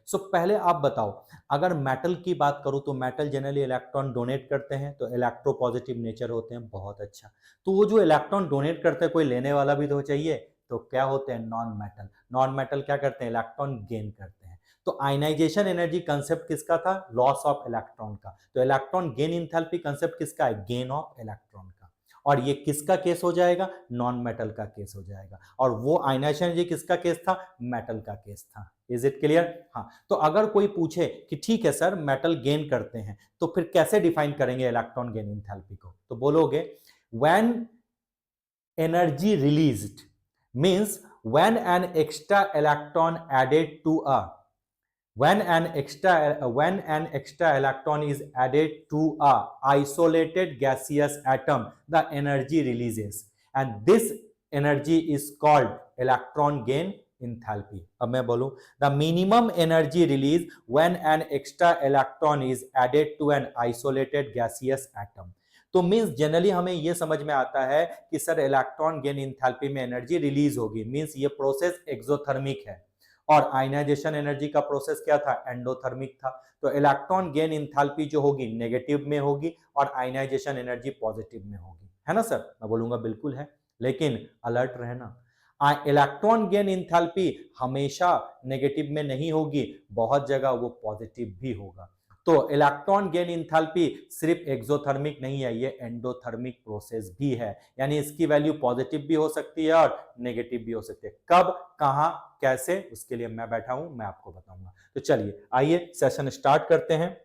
सो पहले आप बताओ, अगर मेटल की बात करूं तो मेटल जनरली इलेक्ट्रॉन डोनेट करते हैं, तो इलेक्ट्रोपॉजिटिव नेचर होते हैं, बहुत अच्छा। तो वो जो इलेक्ट्रॉन डोनेट करते हैं कोई लेने वाला भी तो चाहिए, तो क्या होते हैं नॉन मेटल। नॉन मेटल क्या करते हैं, इलेक्ट्रॉन गेन करते हैं। तो आयनाइजेशन एनर्जी कंसेप्ट किसका था, लॉस ऑफ इलेक्ट्रॉन का। तो इलेक्ट्रॉन गेन इंथैल्पी कंसेप्ट किसका है, गेन ऑफ इलेक्ट्रॉन का। और ये किसका केस हो जाएगा, नॉन मेटल का केस हो जाएगा। और वो आयनाइजेशन एनर्जी किसका केस था, मेटल का केस था। Is it clear. हाँ, तो अगर कोई पूछे कि ठीक है सर मेटल गेन करते हैं, तो फिर कैसे डिफाइन करेंगे इलेक्ट्रॉन गेन इंथैल्पी को, तो बोलोगे when energy released means when an extra electron added to a when an extra electron is added to a isolated gaseous atom, the energy releases and this energy is called electron gain enthalpy. अब मैं बोलूं the minimum energy release when an extra electron is added to an isolated gaseous atom. तो means generally हमें यह समझ में आता है कि सर इलेक्ट्रॉन गेन इंथैल्पी में एनर्जी रिलीज होगी, मींस ये प्रोसेस एक्सोथर्मिक है। और आयनाइजेशन एनर्जी का प्रोसेस क्या था, एंडोथर्मिक था। तो इलेक्ट्रॉन गेन इंथैल्पी जो होगी नेगेटिव में होगी और आयनाइजेशन एनर्जी पॉजिटिव में होगी, है ना सर। मैं बोलूंगा बिल्कुल है, लेकिन अलर्ट रहना, इलेक्ट्रॉन गेन इंथैल्पी हमेशा नेगेटिव में नहीं होगी, बहुत जगह वो पॉजिटिव भी होगा। तो इलेक्ट्रॉन गेन इंथैल्पी सिर्फ एक्सोथर्मिक नहीं है, ये एंडोथर्मिक प्रोसेस भी है, यानी इसकी वैल्यू पॉजिटिव भी हो सकती है और नेगेटिव भी हो सकती है। कब, कहां, कैसे, उसके लिए मैं बैठा हूं, मैं आपको बताऊंगा। तो चलिए आइए सेशन स्टार्ट करते हैं।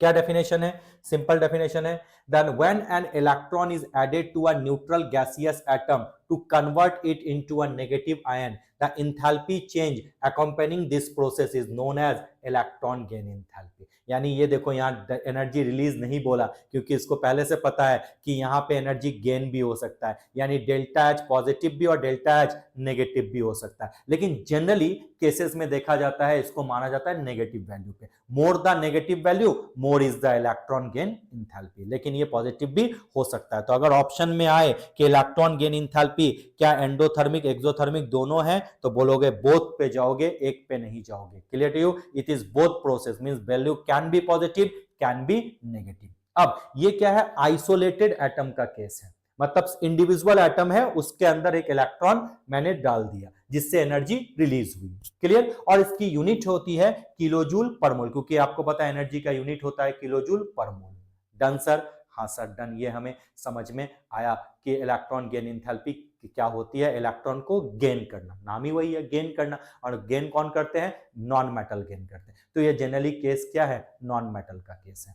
क्या डेफिनेशन है, सिंपल डेफिनेशन है, then when an electron is added to a neutral gaseous atom to convert it into a negative ion, the enthalpy change accompanying this process is known as electron gain enthalpy. यानी ये देखो यहाँ energy release नहीं बोला, क्योंकि इसको पहले से पता है कि यहाँ पे एनर्जी गेन भी हो सकता है, यानी डेल्टा एच पॉजिटिव भी और डेल्टा एच नेगेटिव भी हो सकता है। लेकिन जनरली केसेस में देखा जाता है इसको माना जाता है नेगेटिव वैल्यू पे, मोर the negative value more is the electron gain enthalpy, लेकिन ये पॉजिटिव भी हो सकता है। तो अगर ऑप्शन में आए कि इलेक्ट्रॉन गेन इंथैल्पी क्या एंडोथर्मिक एक्सोथर्मिक दोनों है, तो बोलोगे बोथ पे जाओगे, एक पे नहीं जाओगे। Clear to you, it is both process, means value can be positive can be negative. अब ये क्या है, आइसोलेटेड एटम का केस है, मतलब इंडिविजुअल एटम है, उसके अंदर एक इलेक्ट्रॉन मैंने डाल दिया जिससे एनर्जी रिलीज हुई। क्लियर। और इसकी यूनिट होती है किलोजूल पर मोल, क्योंकि आपको पता है एनर्जी का यूनिट होता है किलोजूल पर मोल। डन सर, हाँ सर डन। ये हमें समझ में आया कि इलेक्ट्रॉन गेन इंथैल्पी क्या होती है, इलेक्ट्रॉन को गेन करना, नाम ही वही है गेन करना। और गेन कौन करते हैं, नॉन मेटल गेन करते हैं। तो ये जनरली केस क्या है, नॉन मेटल का केस है।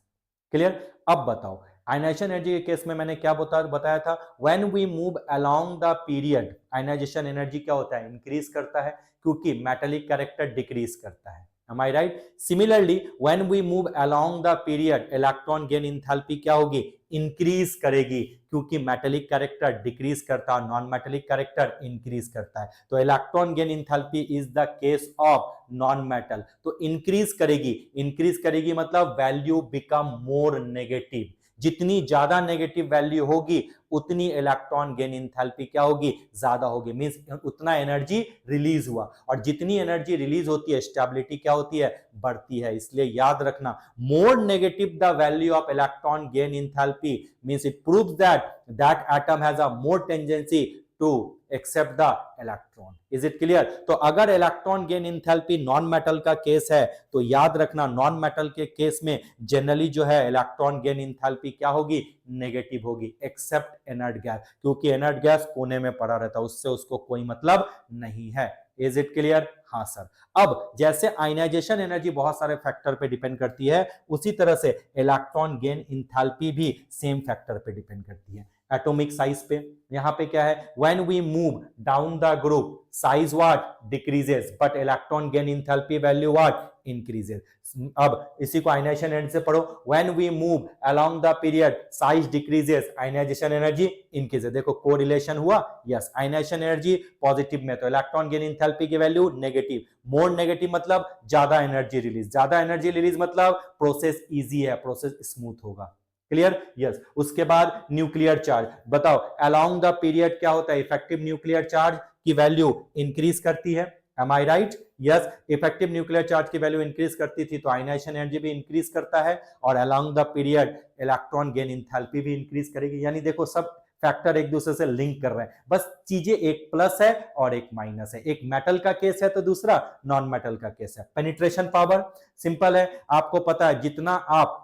क्लियर। अब बताओ आयनाइजेशन एनर्जी के केस में मैंने क्या बताया था, when we move along the period, ionization energy क्या होता है, इंक्रीज करता है, क्योंकि मेटेलिक कैरेक्टर डिक्रीज करता है। Am I right? Similarly, when we move along the period, electron gain enthalpy क्या होगी, इंक्रीज करेगी, क्योंकि मेटेलिक कैरेक्टर डिक्रीज करता है, नॉन मेटेलिक कैरेक्टर इंक्रीज करता है। तो electron gain enthalpy is the case of non metal. तो इंक्रीज करेगी मतलब वैल्यू बिकम मोर नेगेटिव। जितनी ज्यादा नेगेटिव वैल्यू होगी उतनी इलेक्ट्रॉन गेन इंथैल्पी क्या होगी, ज्यादा होगी, मींस उतना एनर्जी रिलीज हुआ। और जितनी एनर्जी रिलीज होती है स्टेबिलिटी क्या होती है, बढ़ती है। इसलिए याद रखना, more negative the value of electron gain enthalpy means it proves that atom has a more tendency to accept the electron. Is it clear. तो अगर electron gain enthalpy non metal का केस है, तो याद रखना नॉन मेटल के case में generally जो है इलेक्ट्रॉन गेन इंथैल्पी क्या होगी, नेगेटिव होगी, एक्सेप्ट इनर्ट गैस, क्योंकि इनर्ट गैस कोने में पड़ा रहता है, उससे उसको कोई मतलब नहीं है। Is it clear. हाँ सर। अब जैसे आयनाइजेशन एनर्जी बहुत सारे फैक्टर पे डिपेंड करती है, उसी तरह से इलेक्ट्रॉन गेन इंथैल्पी भी सेम फैक्टर पे डिपेंड करती है, एटॉमिक साइज पे। यहां पे क्या है, when we move down the group size what decreases but electron gain enthalpy value what increases. अब इसी को आयनाइजेशन एनर्जी से पढ़ो, when we move along the period size decreases ionization energy increases. देखो कोरिलेशन हुआ, यस। आयनाइजेशन एनर्जी पॉजिटिव में तो electron gain enthalpy की वैल्यू नेगेटिव, मोर नेगेटिव मतलब ज्यादा एनर्जी रिलीज मतलब प्रोसेस इजी है, प्रोसेस स्मूथ होगा। Clear, yes. उसके बाद न्यूक्लियर चार्ज, बताओ अलोंग द पीरियड क्या होता है, इफेक्टिव न्यूक्लियर चार्ज की वैल्यू इंक्रीज करती है, am I right? Yes, effective nuclear charge की वैल्यू इंक्रीज करती थी तो आयनाइजेशन एनर्जी भी इंक्रीज करता है और along the period electron gain enthalpy भी इंक्रीज करेगी। यानी देखो सब फैक्टर एक दूसरे से लिंक कर रहे हैं, बस चीजें एक प्लस है और एक माइनस है, एक मेटल का केस है तो दूसरा नॉन मेटल का केस है। पेनिट्रेशन पावर सिंपल है, आपको पता है जितना आप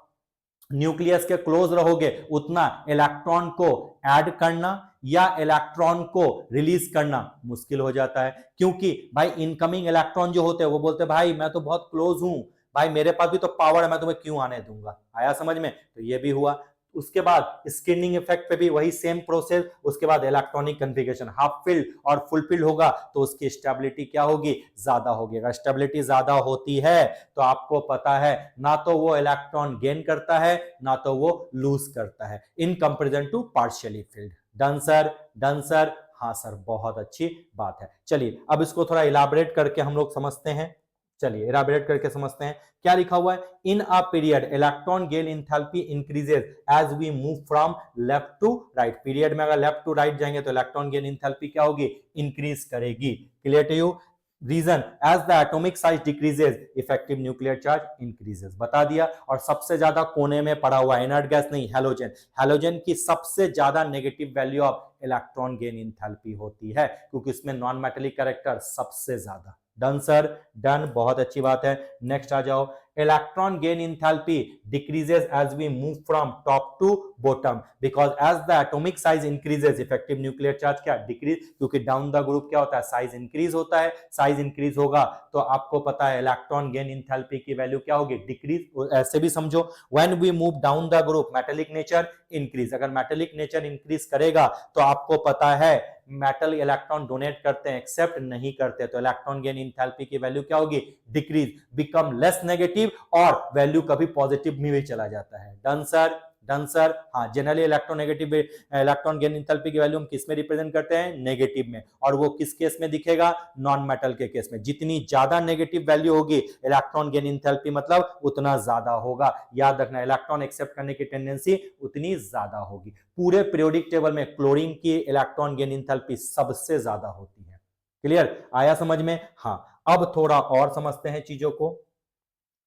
न्यूक्लियस के क्लोज रहोगे उतना इलेक्ट्रॉन को ऐड करना या इलेक्ट्रॉन को रिलीज करना मुश्किल हो जाता है, क्योंकि भाई इनकमिंग इलेक्ट्रॉन जो होते हैं वो बोलते हैं भाई मैं तो बहुत क्लोज हूं, भाई मेरे पास भी तो पावर है, मैं तुम्हें क्यों आने दूंगा। आया समझ में? तो ये भी हुआ। उसके बाद स्क्रीनिंग इफेक्ट पे भी वही सेम प्रोसेस। उसके बाद इलेक्ट्रॉनिक कन्फिगरेशन हाफ फिल्ड और फुल फिल्ड होगा तो उसकी स्टेबिलिटी क्या होगी? ज्यादा होगी। अगर स्टेबिलिटी ज्यादा होती है तो आपको पता है ना तो वो इलेक्ट्रॉन गेन करता है ना तो वो लूज करता है in comparison to partially filled. Done sir? Done sir? हाँ सर, बहुत अच्छी बात है। चलिए अब इसको थोड़ा इलाबरेट करके हम लोग समझते हैं। चलिए इलाबरेट करके समझते हैं क्या लिखा हुआ है। In a period electron gain enthalpy increases as we move from left to right. Period में अगर लेफ्ट टू राइट जाएंगे तो इलेक्ट्रॉन गेन इंथैल्पी क्या होगी? इंक्रीज करेगी। Clear to you? Reason as the atomic size decreases effective nuclear charge increases. बता दिया। और सबसे ज्यादा कोने में पड़ा हुआ इनर्ट गैस नहीं, हैलोजन। हैलोजन की सबसे ज्यादा negative value of electron gain enthalpy होती है क्योंकि इसमें नॉन मेटेलिक कैरेक्टर सबसे ज्यादा। Done sir? डन, बहुत अच्छी बात है। नेक्स्ट आ जाओ। Electron gain enthalpy decreases as we move from top to bottom because as the atomic size increases effective nuclear charge क्या? डिक्रीज, क्योंकि डाउन द ग्रुप क्या होता है? साइज इंक्रीज होता है। साइज इंक्रीज होगा तो आपको पता है इलेक्ट्रॉन गेन इंथैल्पी की वैल्यू क्या होगी? डिक्रीज। ऐसे भी समझो, when we move down the group metallic nature increase. अगर मेटेलिक नेचर इंक्रीज करेगा तो आपको पता है मेटल इलेक्ट्रॉन डोनेट करते हैं, एक्सेप्ट नहीं करते, तो इलेक्ट्रॉन गेन इंथैल्पी की वैल्यू क्या होगी? डिक्रीज, बिकम लेस नेगेटिव और वैल्यू कभी पॉजिटिव में भी चला जाता है। Done sir? Done sir? हाँ, generally electronegative electron gain enthalpy की वैल्यू हम किस में रिप्रेजेंट करते हैं? नेगेटिव में। और वो किस केस में दिखेगा? नॉन मेटल के केस में। जितनी ज्यादा नेगेटिव वैल्यू होगी इलेक्ट्रॉन गेन इंथैल्पी मतलब उतना ज्यादा होगा। याद रखना, इलेक्ट्रॉन एक्सेप्ट करने की टेंडेंसी उतनी ज्यादा होगी। पूरे पीरियोडिक टेबल में क्लोरीन की इलेक्ट्रॉन गेन इंथैल्पी सबसे ज्यादा होती है। क्लियर? आया समझ में? हाँ, अब थोड़ा और समझते हैं चीजों को।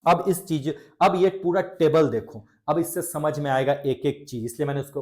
अब ये पूरा टेबल देखो, अब इससे समझ में आएगा एक एक चीज, इसलिए मैंने उसको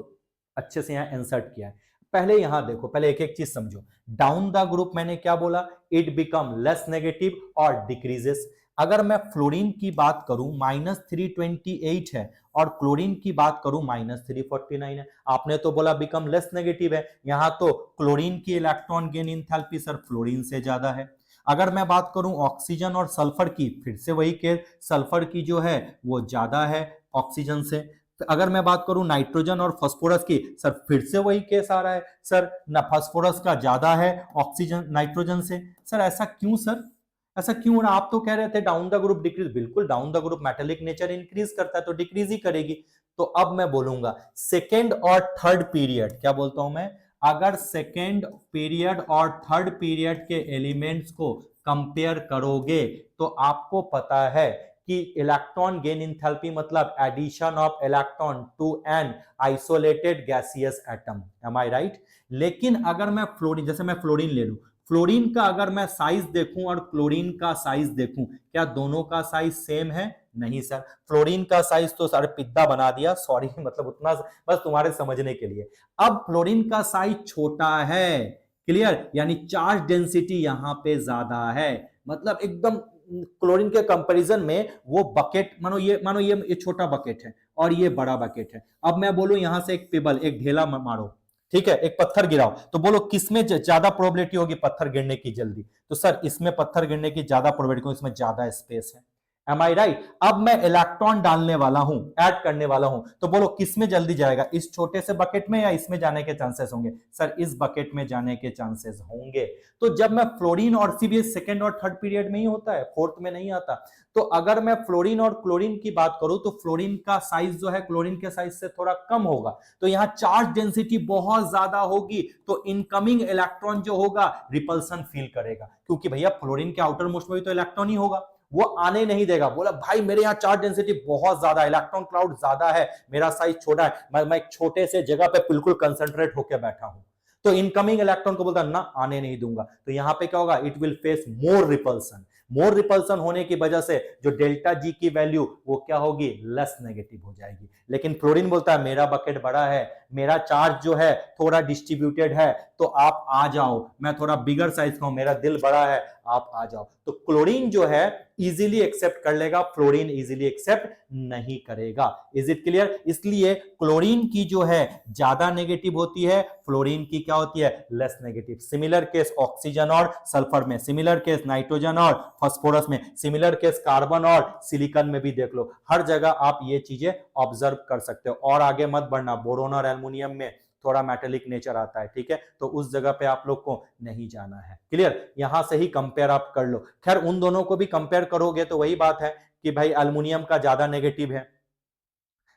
अच्छे से यहां इंसर्ट किया है। पहले यहां देखो, पहले एक एक चीज समझो। डाउन द ग्रुप मैंने क्या बोला? इट बिकम लेस नेगेटिव और डिक्रीजेस। अगर मैं फ्लोरीन की बात करूं -328 है और क्लोरीन की बात करूं -349 है। आपने तो बोला बिकम लेस नेगेटिव है, यहां तो क्लोरीन की electron gain enthalpy sir fluorine से ज्यादा है। अगर मैं बात करूं ऑक्सीजन और सल्फर की, फिर से वही केस, सल्फर की जो है वो ज्यादा है ऑक्सीजन से। अगर मैं बात करूं नाइट्रोजन और फास्फोरस की, सर फिर से वही केस आ रहा है, सर ना फास्फोरस का ज्यादा है ऑक्सीजन नाइट्रोजन से। सर ऐसा क्यों सर? ऐसा क्यों हो रहा? आप तो कह रहे थे डाउन द ग्रुप डिक्रीज। बिल्कुल, down the group metallic nature increase करता है तो डिक्रीज ही करेगी। तो अब मैं बोलूंगा सेकेंड और थर्ड पीरियड, क्या बोलता हूं मैं? अगर सेकेंड पीरियड और थर्ड पीरियड के एलिमेंट्स को कंपेयर करोगे तो आपको पता है कि इलेक्ट्रॉन गेन इंथैल्पी मतलब addition of electron to an isolated gaseous atom. Am I right? लेकिन अगर मैं फ्लोरीन, जैसे मैं फ्लोरीन ले लूं, फ्लोरीन का अगर मैं साइज देखूं और क्लोरीन का साइज देखूं, क्या दोनों का साइज सेम है? नहीं सर। फ्लोरीन का साइज तो सर पिद्दा बना दिया, सॉरी मतलब उतना बस तुम्हारे समझने के लिए। अब फ्लोरीन का साइज छोटा है। क्लियर? यानी चार्ज डेंसिटी यहां पे ज्यादा है, मतलब एकदम क्लोरीन के कंपैरिजन में वो बकेट, मानो ये छोटा बकेट है और ये बड़ा बकेट है। अब मैं बोलूं यहां से एक पेबल, एक ढेला मारो, ठीक है, एक पत्थर गिराओ, तो बोलो किसमें ज्यादा प्रोबेबिलिटी होगी पत्थर गिरने की जल्दी? तो सर इसमें पत्थर गिरने की ज्यादा प्रोबेबिलिटी, क्योंकि इसमें ज्यादा स्पेस है। Am I right? अब मैं इलेक्ट्रॉन डालने वाला हूं, ऐड करने वाला हूं, तो बोलो किसमें जल्दी जाएगा, इस छोटे से बकेट में या इसमें जाने के चांसेस होंगे? सर इस बकेट में जाने के चांसेस होंगे। तो जब मैं फ्लोरीन और सीबीएस सेकंड और थर्ड पीरियड में ही होता है, फोर्थ में नहीं आता। तो अगर मैं फ्लोरीन और क्लोरीन की बात करूं तो फ्लोरीन का साइज जो है क्लोरीन के साइज से थोड़ा कम होगा, तो यहां चार्ज डेंसिटी बहुत ज्यादा होगी, तो इनकमिंग इलेक्ट्रॉन जो होगा रिपल्सन फील करेगा, क्योंकि भैया फ्लोरीन के आउटर मोस्ट में भी तो इलेक्ट्रॉन ही होगा, वो आने नहीं देगा। बोला भाई मेरे यहाँ चार्ज डेंसिटी बहुत ज्यादा, इलेक्ट्रॉन क्लाउड ज्यादा है, मेरा साइज छोटा है, मैं एक छोटे से जगह पे बिल्कुल कंसंट्रेट होकर बैठा हूं, तो इनकमिंग इलेक्ट्रॉन को बोलता है ना, आने नहीं दूंगा। तो यहां पे क्या होगा, it will face more repulsion. More repulsion होने की वजह से जो डेल्टा जी की वैल्यू वो क्या होगी, लेस नेगेटिव हो जाएगी। लेकिन फ्लोरीन बोलता है मेरा बकेट बड़ा है, मेरा चार्ज जो है थोड़ा डिस्ट्रीब्यूटेड है, तो आप आ जाओ, मैं थोड़ा बिगर साइज का हूं, मेरा दिल बड़ा है, आप आ जाओ। तो क्लोरीन जो है इजीली एक्सेप्ट कर लेगा, फ्लोरीन इजीली एक्सेप्ट नहीं करेगा। Is it clear? इसलिए क्लोरीन की जो है ज्यादा नेगेटिव होती है, फ्लोरीन की क्या होती है, less negative. Similar case oxygen और सल्फर में, सिमिलर केस नाइट्रोजन और फास्फोरस में, सिमिलर केस कार्बन और सिलिकॉन में भी देख लो, हर जगह आप ये चीजें ऑब्जर्व कर सकते हो। और आगे मत बढ़ना, बोरोन और एल्युमिनियम में थोड़ा मेटेलिक नेचर आता है, ठीक है, तो उस जगह पे आप लोग को नहीं जाना है। क्लियर? यहां से ही कंपेयर आप कर लो। खैर उन दोनों को भी कंपेयर करोगे तो वही बात है कि भाई एल्युमिनियम का ज्यादा नेगेटिव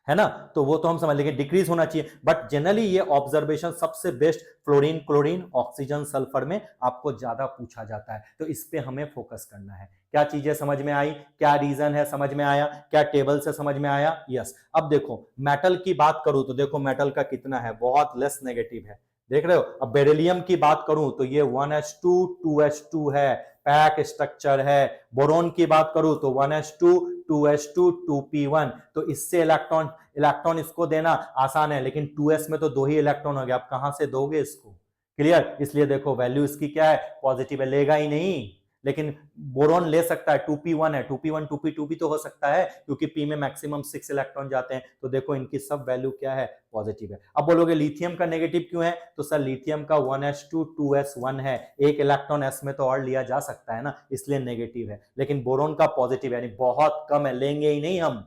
है ना, तो वो तो हम समझ लेंगे डिक्रीज होना चाहिए। बट जनरली ये ऑब्जर्वेशन सबसे best fluorine, chlorine, oxygen, sulphur में आपको ज्यादा पूछा जाता है, तो इस पे हमें फोकस करना है। क्या चीजें समझ में आई, क्या रीजन है समझ में आया, क्या टेबल से समझ में आया? यस। अब देखो मेटल की बात करूं तो देखो मेटल का कितना है, बहुत लेस नेगेटिव है, देख रहे हो। अब बेरिलियम की बात करूं तो ये 1s2 2s2 है, पैक स्ट्रक्चर है। बोरोन की बात करूं तो 1s2 2s2 2p1, तो इससे इलेक्ट्रॉन इलेक्ट्रॉन इसको देना आसान है, लेकिन 2s में तो 2 ही इलेक्ट्रॉन हो गया, आप कहां से दोगे इसको? क्लियर? इसलिए देखो वैल्यू इसकी क्या है, पॉजिटिव है, लेगा ही नहीं। लेकिन बोरोन ले सकता है, 2p1 है, 2p1 2p2 भी तो हो सकता है, क्योंकि p में मैक्सिमम 6 इलेक्ट्रॉन जाते हैं। तो देखो इनकी सब वैल्यू क्या है, पॉजिटिव है। अब बोलोगे लिथियम का नेगेटिव क्यों है, तो सर लिथियम का 1s2 2s1 है, एक इलेक्ट्रॉन s में तो और लिया जा सकता है ना, इसलिए नेगेटिव है। लेकिन बोरोन का पॉजिटिव है, यानी बहुत कम है, लेंगे ही नहीं हम,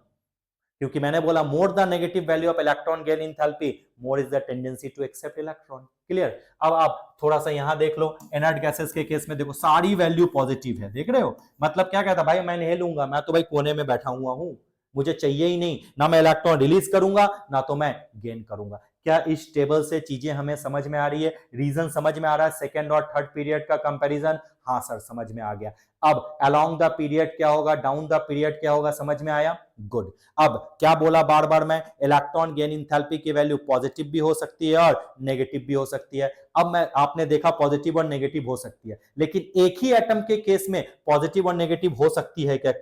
क्योंकि मैंने बोला more the negative value of electron gain enthalpy more is the tendency to accept electron. Clear? अब आप थोड़ा सा यहां देख लो, इनर्ट गैसेस के केस में देखो सारी वैल्यू पॉजिटिव है, देख रहे हो। मतलब क्या कहता भाई, मैं नहीं लूंगा, मैं तो भाई कोने में बैठा हुआ हूं, मुझे चाहिए ही नहीं, ना मैं इलेक्ट्रॉन रिलीज करूंगा ना तो मैं गेन करूंगा। क्या इस टेबल से चीजें हमें समझ में आ रही है, रीजन समझ में आ रहा है, सेकेंड और थर्ड पीरियड का कंपैरिजन? हाँ सर समझ में आ गया। अब अलोंग द पीरियड क्या होगा, डाउन द पीरियड क्या होगा, समझ में आया? गुड। अब क्या बोला बार बार मैं, इलेक्ट्रॉन गेन इंथैल्पी की वैल्यू पॉजिटिव भी हो सकती है और नेगेटिव भी हो सकती है। अब मैं आपने देखा पॉजिटिव और नेगेटिव हो सकती है, लेकिन एक ही एटम के केस में पॉजिटिव और नेगेटिव हो सकती है क्या?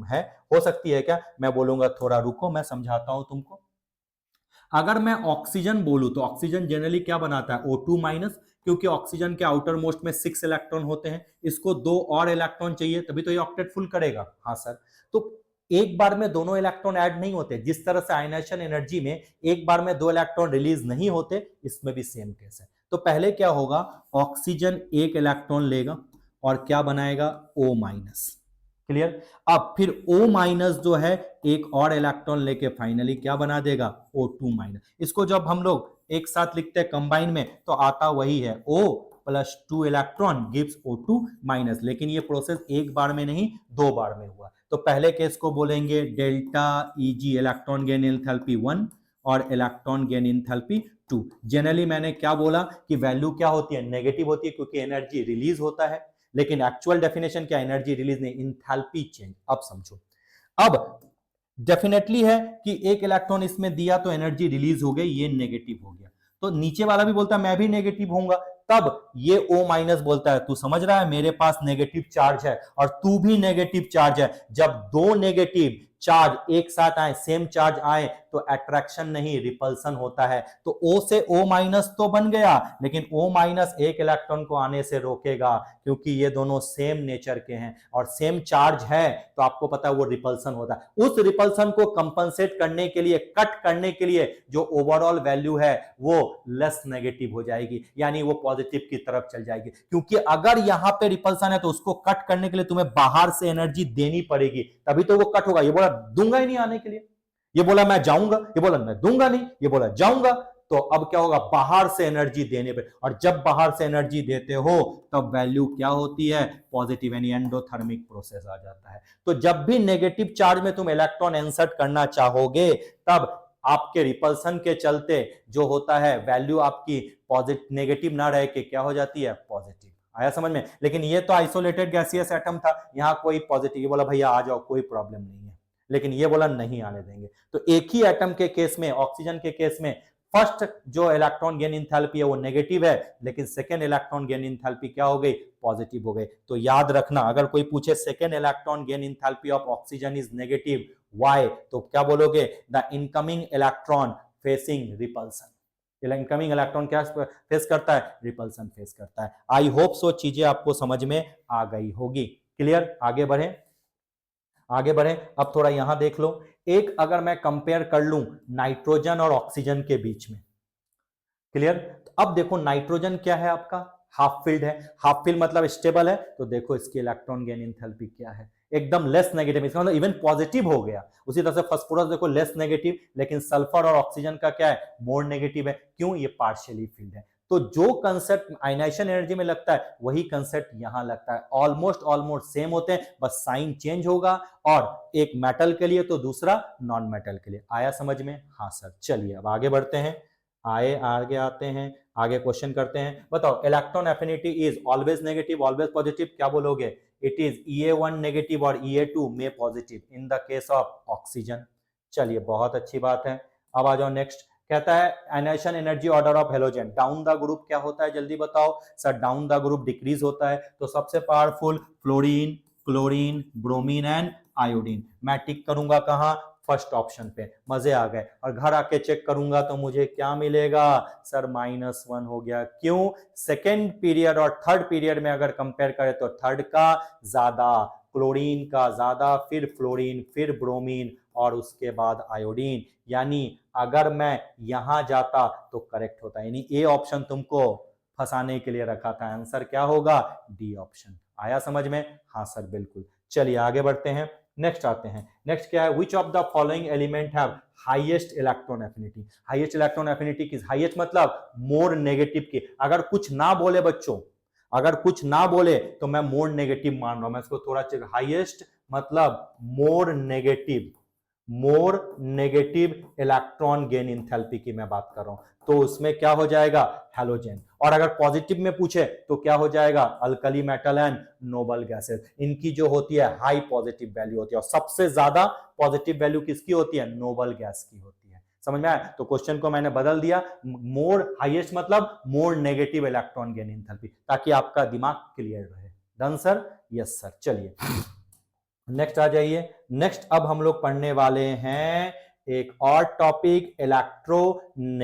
है, हो सकती है क्या? मैं बोलूंगा थोड़ा रुको, मैं समझाता हूं तुमको। अगर मैं ऑक्सीजन बोलूं तो ऑक्सीजन जनरली क्या बनाता है, O2 माइनस, क्योंकि ऑक्सीजन के आउटर मोस्ट में 6 इलेक्ट्रॉन होते हैं, इसको 2 और इलेक्ट्रॉन चाहिए तभी तो ये ऑक्टेट फुल करेगा। हाँ सर, तो एक बार में दोनों इलेक्ट्रॉन ऐड नहीं होते, जिस तरह से आयनाइजेशन एनर्जी में एक बार में 2 इलेक्ट्रॉन रिलीज नहीं होते, इसमें भी सेम केस है। तो पहले क्या होगा, ऑक्सीजन 1 इलेक्ट्रॉन लेगा और क्या बनाएगा, O माइनस। क्लियर? अब फिर O माइनस जो है एक और इलेक्ट्रॉन लेके फाइनली क्या बना देगा, O2 माइनस। इसको जब हम लोग एक साथ लिखते हैं कंबाइन में तो आता वही है, O plus 2 electron gives O2 minus. लेकिन ये प्रोसेस एक बार में नहीं 2 बार में हुआ। तो पहले केस को बोलेंगे delta Eg, electron gain enthalpy 1 और इलेक्ट्रॉन गेन एंथैल्पी 2। जनरली मैंने क्या बोला कि वैल्यू क्या होती है, नेगेटिव होती है, क्योंकि एनर्जी रिलीज होता है। लेकिन एक्चुअल डेफिनेशन क्या, एनर्जी रिलीज नहीं, इंथैल्पी चेंज। अब समझो, अब डेफिनेटली है कि एक इलेक्ट्रॉन इसमें दिया तो एनर्जी रिलीज हो गई, ये नेगेटिव हो गया। तो नीचे वाला भी बोलता है मैं भी नेगेटिव होऊंगा, तब ये O माइनस बोलता है तू समझ रहा है मेरे पास नेगेटिव चार्ज है और तू भी नेगेटिव चार्ज है। जब दो नेगेटिव चार्ज एक साथ आए, सेम चार्ज आए, तो अट्रैक्शन नहीं रिपल्सन होता है। तो O से O माइनस तो बन गया, लेकिन O माइनस एक इलेक्ट्रॉन को आने से रोकेगा, क्योंकि ये दोनों सेम नेचर के हैं और सेम चार्ज है, तो आपको पता है वो रिपल्सन होता है। उस रिपल्सन को कंपनसेट करने के लिए, कट करने के लिए, जो ओवरऑल वैल्यू है वो लेस नेगेटिव हो जाएगी, यानी वो पॉजिटिव की तरफ चल जाएगी। क्योंकि अगर यहां पे रिपल्सन है तो उसको कट करने के लिए तुम्हें बाहर से एनर्जी देनी पड़ेगी, तभी तो वो कट होगा। ये बोला दूंगा ही नहीं आने के लिए, ये बोला मैं जाऊंगा, ये बोला मैं दूंगा नहीं, ये बोला जाऊंगा, तो अब क्या होगा, बाहर से एनर्जी देने पे। और जब बाहर से एनर्जी देते हो तब वैल्यू क्या होती है, पॉजिटिव, यानी एंडोथर्मिक प्रोसेस आ जाता है। तो जब भी नेगेटिव चार्ज में तुम इलेक्ट्रॉन इंसर्ट करना चाहोगे, तब आपके रिपल्सन के चलते जो होता है वैल्यू आपकी पॉजिटिव, नेगेटिव ना रह के क्या हो जाती है, पॉजिटिव। आया समझ में? लेकिन ये तो आइसोलेटेड गैसियस एटम था, यहां कोई पॉजिटिव, ये बोला भैया आ जाओ कोई प्रॉब्लम नहीं है, लेकिन ये बोला नहीं आने देंगे। तो एक ही एटम के केस में, ऑक्सीजन के केस में फर्स्ट जो इलेक्ट्रॉन गेन इंथैल्पी है वो नेगेटिव है, लेकिन सेकेंड इलेक्ट्रॉन गेन इंथैल्पी क्या हो गई, पॉजिटिव हो गई। तो याद रखना, अगर कोई पूछे second electron gain enthalpy of oxygen is negative, why, तो क्या बोलोगे, the incoming electron facing repulsion. Incoming electron क्या फेस करता है, रिपल्सन फेस करता है। आई होप सो चीजें आपको समझ में आ गई होगी। क्लियर, आगे बढ़े, आगे बढ़े। अब थोड़ा यहां देख लो, एक अगर मैं कंपेयर कर लूं नाइट्रोजन और ऑक्सीजन के बीच में, क्लियर। तो अब देखो नाइट्रोजन क्या है आपका, हाफ फिल्ड है, हाफ फिल्ड मतलब स्टेबल है, तो देखो इसकी इलेक्ट्रॉन गेन एंथैल्पी क्या है, एकदम लेस नेगेटिव, इसका मतलब इवन पॉजिटिव हो गया। उसी तरह से फास्फोरस देखो लेस नेगेटिव, लेकिन सल्फर और ऑक्सीजन का क्या है, मोर नेगेटिव है। क्यों, ये पार्शियली फिल्ड है। तो जो कंसेप्ट आयनाइजेशन एनर्जी में लगता है वही कंसेप्ट यहां लगता है, ऑलमोस्ट ऑलमोस्ट सेम होते हैं, बस साइन चेंज होगा, और एक मेटल के लिए तो दूसरा नॉन मेटल के लिए। आया समझ में, हाँ सर। चलिए अब आगे बढ़ते हैं, आगे आते हैं, आगे क्वेश्चन करते हैं। बताओ, electron affinity is always negative, always positive, क्या बोलोगे, इट इज Ea1 नेगेटिव और Ea2 में positive in the case of oxygen. चलिए बहुत अच्छी बात है। अब आ जाओ नेक्स्ट, कहता है ionization energy order of halogen, down the group क्या होता है, जल्दी बताओ sir. Down the group decrease होता है, तो सबसे powerful fluorine, chlorine, bromine and iodine. मैं टिक करूंगा कहां, फर्स्ट ऑप्शन पे। मजे आ गए। और घर आके चेक करूंगा तो मुझे क्या मिलेगा सर, -1 हो गया। क्यों, सेकेंड पीरियड और थर्ड पीरियड में अगर कंपेयर करें तो थर्ड का ज्यादा, क्लोरीन का ज्यादा, फिर फ्लोरीन, फिर ब्रोमीन और उसके बाद आयोडीन। यानी अगर मैं यहां जाता तो करेक्ट होता, यानी ए ऑप्शन तुमको फंसाने के लिए रखा था। आंसर क्या होगा, डी ऑप्शन। आया समझ में, हाँ सर बिल्कुल। चलिए आगे बढ़ते हैं, नेक्स्ट आते हैं। नेक्स्ट क्या है, which of the following element have highest electron affinity. Highest electron affinity किस, हाईएस्ट मतलब मोर नेगेटिव की। अगर कुछ ना बोले बच्चों, अगर कुछ ना बोले तो मैं मोर नेगेटिव मान रहा हूं, मैं इसको थोड़ा चेक। हाईएस्ट मतलब more negative, more negative electron gain enthalpy की मैं बात कर रहा हूं, तो उसमें क्या हो जाएगा, हैलोजन। और अगर पॉजिटिव में पूछे तो क्या हो जाएगा, alkali metal and noble gases. इनकी जो होती है हाई पॉजिटिव वैल्यू होती है, और सबसे ज्यादा पॉजिटिव वैल्यू किसकी होती है, नोबल गैस की होती है। समझ में आया, तो क्वेश्चन को मैंने बदल दिया, मोर हाईएस्ट मतलब more negative electron gain enthalpy, ताकि आपका दिमाग क्लियर रहे। Done sir, yes sir. चलिए नेक्स्ट आ जाइए। नेक्स्ट अब हम लोग पढ़ने वाले हैं एक और टॉपिक, इलेक्ट्रोनेगेटिविटी।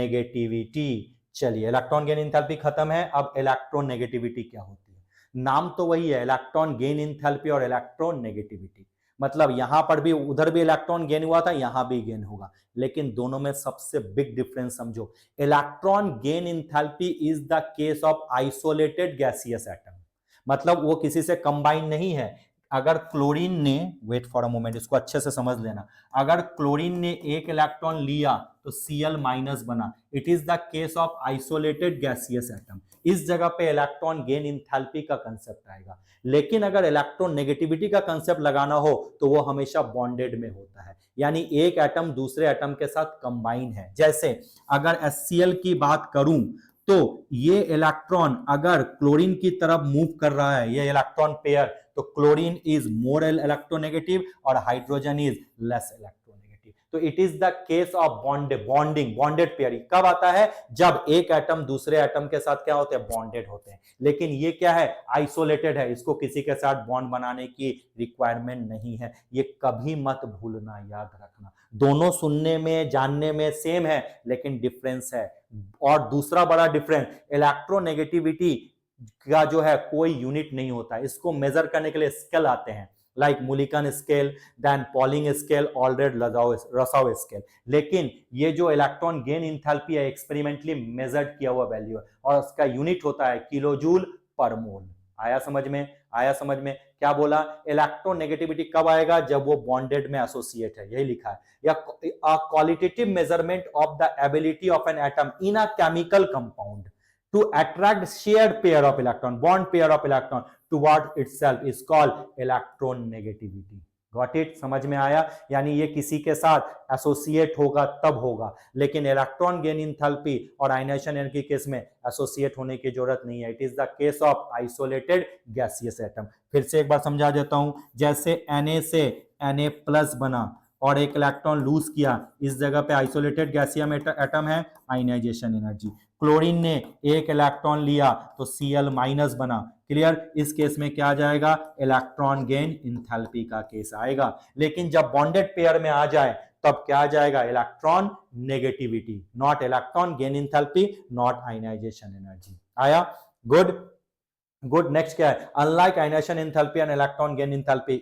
चलिए, इलेक्ट्रॉन गेन इंथैल्पी खत्म है, अब इलेक्ट्रोनेगेटिविटी क्या होती है। नाम तो वही है, इलेक्ट्रॉन गेन इंथैल्पी और इलेक्ट्रोनेगेटिविटी। मतलब यहां पर भी, उधर भी इलेक्ट्रॉन गेन हुआ था, यहां भी गेन होगा, लेकिन दोनों में सबसे बिग डिफरेंस समझो। Electron gain enthalpy is the case of isolated gaseous atom, मतलब वो किसी से कंबाइन नहीं है। अगर क्लोरीन ने, वेट फॉर अ मोमेंट, इसको अच्छे से समझ लेना, अगर क्लोरीन ने एक इलेक्ट्रॉन लिया तो Cl माइनस बना, it is the case of isolated gaseous atom. इस जगह पे इलेक्ट्रॉन गेन इंथैल्पी का कंसेप्ट आएगा। लेकिन अगर इलेक्ट्रॉन नेगेटिविटी का कंसेप्ट लगाना हो तो वो हमेशा बॉन्डेड में होता है, यानी एक एटम दूसरे एटम के साथ कंबाइन है। जैसे अगर HCl की बात करूं तो ये इलेक्ट्रॉन अगर क्लोरीन की तरफ मूव कर रहा है, ये इलेक्ट्रॉन पेयर, तो क्लोरीन इज मोर इलेक्ट्रोनेगेटिव और हाइड्रोजन इज लेस इलेक्ट्रोनेगेटिव। तो it is the case of bonded pair. कब आता है, जब एक एटम दूसरे एटम के साथ क्या होते हैं, बॉन्डेड होते हैं। लेकिन ये क्या है, आइसोलेटेड है, इसको किसी के साथ बॉन्ड बनाने की रिक्वायरमेंट नहीं है। ये कभी मत भूलना, याद रखना। दोनों सुनने में जानने में सेम है, लेकिन डिफरेंस है। और दूसरा बड़ा डिफरेंस, इलेक्ट्रोनेगेटिविटी का जो है कोई यूनिट नहीं होता, इसको मेजर करने के लिए स्केल आते हैं, like Mulliken scale, then Pauling scale, Allred Rochow scale. लेकिन ये जो इलेक्ट्रॉन गेन इंथैल्पी है, एक्सपेरिमेंटली मेजर्ड किया हुआ वैल्यू है, और उसका यूनिट होता है किलोजूल पर मोल। आया समझ में, आया समझ में। क्या बोला, इलेक्ट्रोनेगेटिविटी कब आएगा, जब वो बॉन्डेड में एसोसिएट है, यही लिखा है। या qualitative measurement of the ability of an atom in a chemical compound to attract shared pair of electron, bond pair of electron toward itself is called electronegativity. Got it? समझ में आया, यानी ये किसी के साथ एसोसिएट होगा तब होगा, लेकिन इलेक्ट्रॉन गेन इंथैल्पी और आयनाइजेशन एनर्जी केस में एसोसिएट होने की जरूरत नहीं है। It is the case of isolated gaseous atom. फिर से एक बार समझा देता हूं, जैसे Na से Na प्लस बना, और एक इलेक्ट्रॉन लूज किया, इस जगह पे आइसोलेटेड गैसियम एटम है, आयनाइजेशन एनर्जी। क्लोरीन ने एक इलेक्ट्रॉन लिया तो Cl माइनस बना, क्लियर। इस केस में क्या आ जाएगा, इलेक्ट्रॉन गेन इंथैल्पी का केस आएगा। लेकिन जब बॉन्डेड पेयर में आ जाए तब क्या आ जाएगा, electron negativity, not electron gain enthalpy, not ionization energy. आया, गुड गुड। नेक्स्ट क्या है, unlike ionization enthalpy and electron gain enthalpy,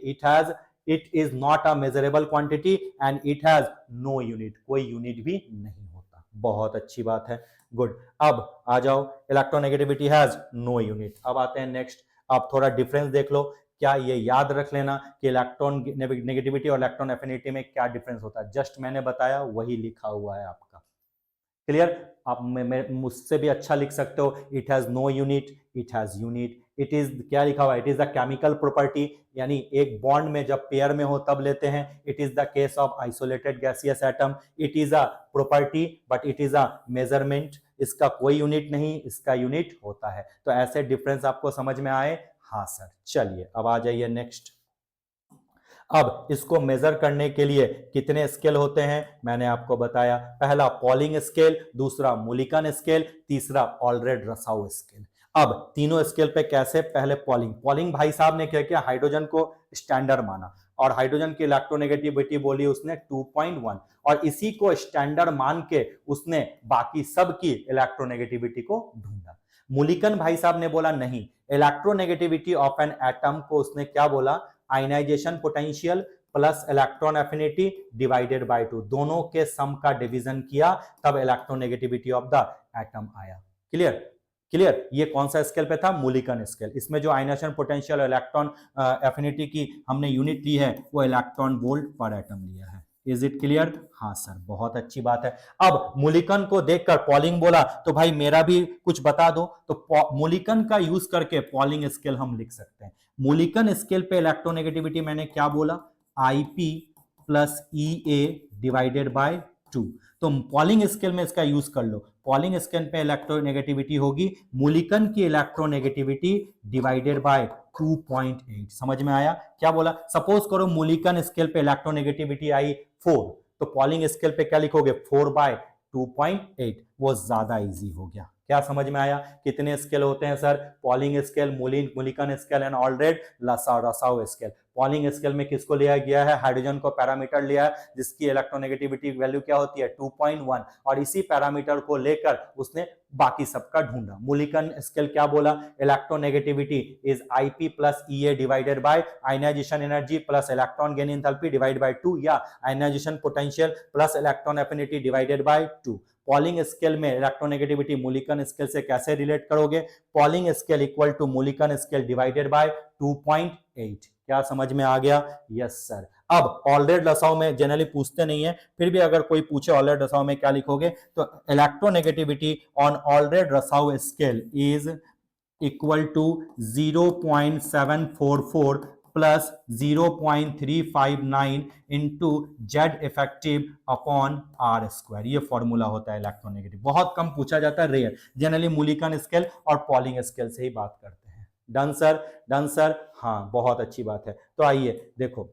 it is not a measurable quantity and it has no unit, कोई यूनिट भी नहीं होता। बहुत अच्छी बात है, गुड। अब आ जाओ, इलेक्ट्रोनेगेटिविटी हैज नो यूनिट। अब आते हैं नेक्स्ट, अब थोड़ा डिफरेंस देख लो। क्या ये याद रख लेना कि इलेक्ट्रॉन नेगेटिविटी और इलेक्ट्रॉन एफिनिटी में क्या डिफरेंस होता है, जस्ट मैंने बताया वही लिखा हुआ है आपका, क्लियर। आप मुझसे भी अच्छा लिख सकते हो, it has no unit, it has unit. It is क्या लिखा हुआ है, it is the chemical property, यानी एक बॉन्ड में जब पेयर में हो तब लेते हैं। It is the case of isolated gaseous atom, it is a property but it is a measurement, इसका कोई यूनिट नहीं, इसका यूनिट होता है। तो ऐसे डिफरेंस आपको समझ में आए, हाँ सर। चलिए अब आ जाइए नेक्स्ट। अब इसको मेजर करने के लिए कितने स्केल होते हैं, मैंने आपको बताया। पहला पॉलिंग स्केल, दूसरा मूलिकन स्केल, तीसरा ऑलरेड रसाउ स्केल। अब तीनों स्केल पे कैसे, पहले पॉलिंग भाई साहब ने क्या किया, हाइड्रोजन को स्टैंडर्ड माना और हाइड्रोजन की इलेक्ट्रोनेगेटिविटी बोली उसने 2.1, और इसी को स्टैंडर्ड मान के उसने बाकी सब की इलेक्ट्रोनेगेटिविटी को ढूंढा। मूलिकन भाई साहब ने बोला नहीं, इलेक्ट्रोनेगेटिविटी ऑफ एन एटम को उसने क्या बोला, ionization potential plus electron affinity divided by 2, दोनों के सम का डिवीजन किया तब इलेक्ट्रोनेगेटिविटी ऑफ द एटम आया। Clear, clear. ये कौन सा स्केल पे था, मूलिकन स्केल। इसमें जो आयनाइजेशन पोटेंशियल और इलेक्ट्रॉन एफिनिटी की हमने यूनिट ली है वो इलेक्ट्रॉन वोल्ट पर एटम लिया है। इज इट क्लियर, हाँ सर, बहुत अच्छी बात है। अब मूलिकन को देखकर पॉलिंग बोला तो भाई मेरा भी कुछ बता दो, तो मूलिकन का यूज करके पॉलिंग स्केल हम लिख सकते हैं। मूलिकन स्केल पे इलेक्ट्रोनेगेटिविटी मैंने क्या बोला, Ip plus EA divided by 2। तो पॉलिंग स्केल में इसका यूज कर लो, पॉलिंग स्केल पे इलेक्ट्रोनेगेटिविटी होगी मूलिकन की इलेक्ट्रोनेगेटिविटी डिवाइडेड बाय 2.8। समझ में आया, क्या बोला, सपोज करो मूलिकन स्केल पे इलेक्ट्रोनेगेटिविटी आई 4, तो पॉलिंग स्केल पे क्या लिखोगे, 4/2.8, वो ज्यादा इजी हो गया। क्या समझ में आया, कितने स्केल होते हैं sir, Pauling scale, Mulliken scale and Allred Rochow scale. Pauling scale में किसको लिया गया है, हाइड्रोजन को पैरामीटर लिया है जिसकी इलेक्ट्रोनेगेटिविटी वैल्यू क्या होती है 2.1, और इसी पैरामीटर को लेकर उसने बाकी सबका ढूंढा। मूलिकन स्केल क्या बोला, electronegativity is Ip plus EA divided by ionisation energy plus electron gain enthalpy divide by 2, या ionisation potential plus electron affinity divided by 2। Pauling scale में इलेक्ट्रोनेगेटिविटी मूलिकन स्केल से कैसे रिलेट करोगे, Pauling scale equal to Mulliken scale divided by 2.8। क्या समझ में आ गया, यस सर। अब ऑलरेड रसाव में जनरली पूछते नहीं है, फिर भी अगर कोई पूछे ऑलरेड रसाव में क्या लिखोगे, तो electronegativity on Allred Rochow scale is equal to 0.744 plus 0.359 into Z effective upon R square. ये फॉर्मूला होता है इलेक्ट्रोनेगेटिव, बहुत कम पूछा जाता है, रेयर। जनरली मूलिकन स्केल और पॉलिंग स्केल से ही बात करते हैं। डन सर, डन सर, हाँ बहुत अच्छी बात है। तो आइए देखो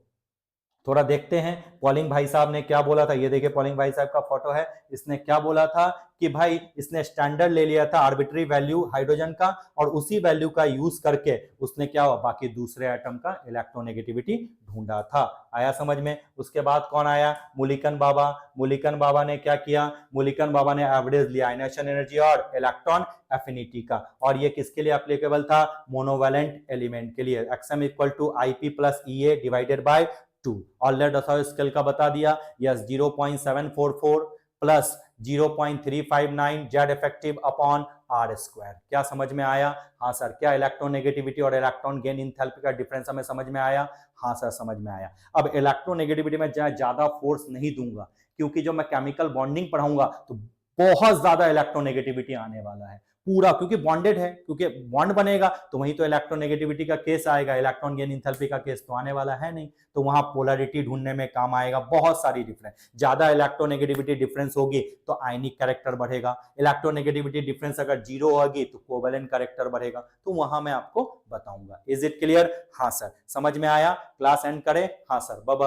थोड़ा देखते हैं पॉलिंग भाई साहब ने क्या बोला था। ये देखिए पॉलिंग भाई साहब का फोटो है, इसने क्या बोला था कि भाई इसने स्टैंडर्ड ले लिया था आर्बिट्री वैल्यू हाइड्रोजन का, और उसी वैल्यू का यूज करके उसने क्या हुआ, बाकी दूसरे एटम का इलेक्ट्रोनेगेटिविटी ढूंढा था। आया समझ में। उसके बाद कौन आया, मूलिकन बाबा। मूलिकन बाबा ने क्या किया, मूलिकन बाबा ने एवरेज लिया आयनाइजेशन एनर्जी और इलेक्ट्रॉन एफिनिटी का, और ये किसके लिए एप्लीकेबल था, मोनोवैलेंट एलिमेंट के लिए। XM equal to Ip plus EA divided by 2। Allred Rochow scale का बता दिया, yes 0.744 plus 0.359 Z effective upon R square. क्या समझ में आया, हाँ सर। क्या इलेक्ट्रोनेगेटिविटी और इलेक्ट्रॉन गेन इंथैल्पी का डिफरेंस हमें समझ में आया, हाँ सर समझ में आया। अब इलेक्ट्रोनेगेटिविटी में ज्यादा फोर्स नहीं दूंगा, क्योंकि जो मैं केमिकल बॉन्डिंग पढ़ाऊंगा तो बहुत ज्यादा इलेक्ट्रोनेगेटिविटी आने वाला है पूरा, क्योंकि बॉन्डेड है, क्योंकि बॉन्ड बनेगा तो वहीं तो इलेक्ट्रोनेगेटिविटी का केस आएगा, इलेक्ट्रॉन गेन इंथैल्पी का केस तो आने वाला है नहीं, तो वहां पोलैरिटी ढूंढने में काम आएगा। बहुत सारी डिफरेंस, ज्यादा इलेक्ट्रोनेगेटिविटी डिफरेंस होगी तो आयनिक कैरेक्टर बढ़ेगा, इलेक्ट्रोनेगेटिविटी डिफरेंस अगर जीरो होगी तो कोवेलेंट कैरेक्टर बढ़ेगा, तो वहां मैं आपको बताऊंगा। इज इट क्लियर, हाँ सर, समझ में आया। क्लास एंड करें, हाँ सर, बाय बाय।